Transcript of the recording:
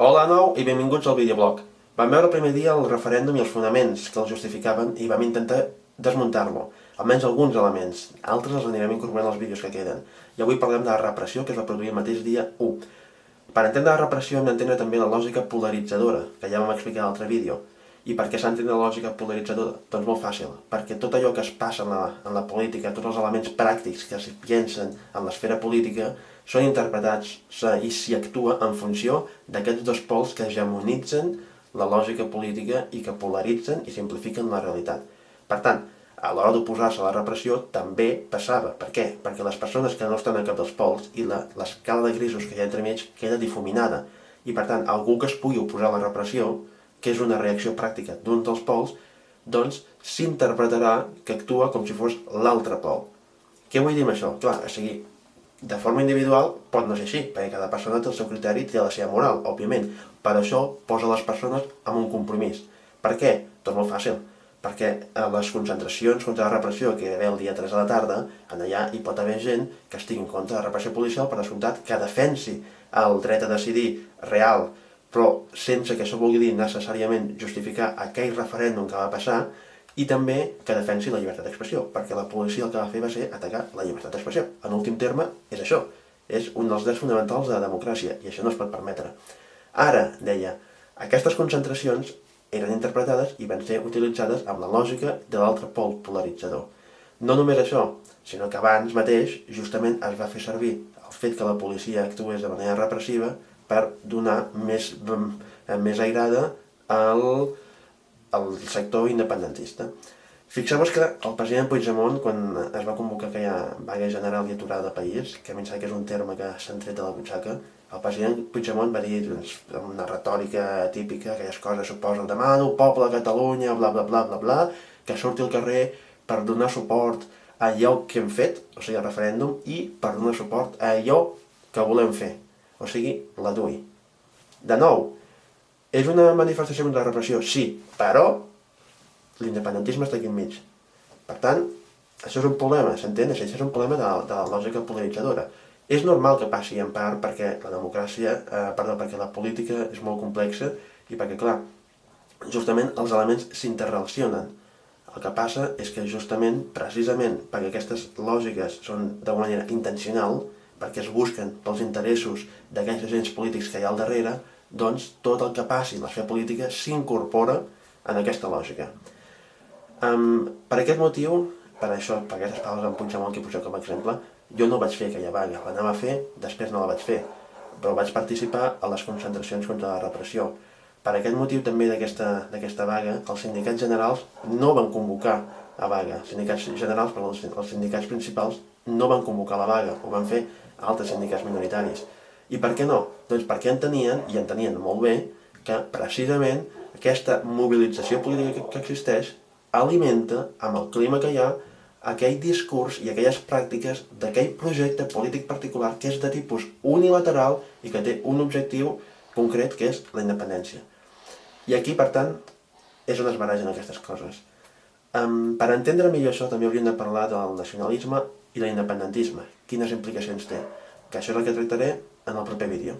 Hola de nou i benvinguts al videoblog. Vam veure el primer dia el referèndum i els fonaments que el justificaven i vam intentar desmuntar-lo, almenys alguns elements, altres els anirem incorporant als vídeos que queden. I avui parlem de la repressió que es va produir el mateix dia 1. Per entendre la repressió hem d'entendre també la lògica polaritzadora, que ja vam explicar a l'altre vídeo. I per què s'ha d'entendre la lògica polaritzadora? Doncs molt fàcil, perquè tot allò que es passa en la política, tots els elements pràctics que s'hi piensen en l'esfera política, són interpretats i s'hi actua en funció d'aquests dos pols que hegemonitzen la lògica política i que polaritzen i simplifiquen la realitat. Per tant, a l'hora d'oposar-se a la repressió també passava. Per què? Perquè les persones que no estan a cap dels pols i l'escala de grisos que hi ha entremig queda difuminada. I per tant, algú que es pugui oposar a la repressió, que és una reacció pràctica d'un dels pols, doncs s'interpretarà que actua com si fos l'altre pol. Què vull dir amb això? Clar, o sigui, de forma individual pot no ser així, perquè cada persona té el seu criteri i té la seva moral, òbviament. Per això posa les persones en un compromís. Per què? Doncs molt fàcil. Perquè a les concentracions contra la repressió que hi va haver el dia 3 a la tarda, allà hi pot haver gent que estigui en contra de la repressió policial, per descomptat, que defensi el dret a decidir real, però sense que això vulgui dir necessàriament justificar aquell referèndum que va passar, i també que defensi la llibertat d'expressió, perquè la policia el que va fer va ser atacar la llibertat d'expressió. En últim terme, és això. És un dels drets fonamentals de la democràcia, i això no es pot permetre. Ara, deia, aquestes concentracions eren interpretades i van ser utilitzades amb la lògica de l'altre pol polaritzador. No només això, sinó que abans mateix justament es va fer servir el fet que la policia actués de manera repressiva per donar més airada al sector independentista. Fixeu-vos que el president Puigdemont, quan es va convocar aquella vaga general i aturada de país, que a mi em sembla que és un terme que s'han tret de la butxaca, el president Puigdemont va dir, amb una retòrica típica, aquelles coses, suposo, demano al poble de Catalunya, bla bla bla bla bla, que surti al carrer per donar suport a allò que hem fet, o sigui, el referèndum, i per donar suport a allò que volem fer, o sigui, la DUI. De nou, és una manifestació contra la repressió? Sí, però l'independentisme està aquí enmig. Per tant, això és un problema, s'entén? Això és un problema de la lògica polaritzadora. És normal que passi en part perquè la democràcia, perquè la política és molt complexa i perquè, clar, justament els elements s'interrelacionen. El que passa és que justament, precisament, perquè aquestes lògiques són d'alguna manera intencional, perquè es busquen pels interessos d'aquells agents polítics que hi ha al darrere, doncs tot el que passi en la seva política s'incorpora en aquesta lògica. Per aquest motiu, per aquestes paraules d'en Puigdemont que poseu com a exemple, jo no vaig fer aquella vaga, l'anava a fer, després no la vaig fer, però vaig participar a les concentracions contra la repressió. Per aquest motiu també d'aquesta vaga, els sindicats generals no van convocar a vaga. Els sindicats principals no van convocar la vaga, ho van fer altres sindicats minoritaris. I per què no? Doncs perquè entenien molt bé, que precisament aquesta mobilització política que existeix alimenta, amb el clima que hi ha, aquell discurs i aquelles pràctiques d'aquell projecte polític particular que és de tipus unilateral i que té un objectiu concret que és la independència. I aquí, per tant, és on es barregen aquestes coses. Per entendre millor això també hauríem de parlar del nacionalisme i l'independentisme, quines implicacions té, que això és el que tractaré en el proper vídeo.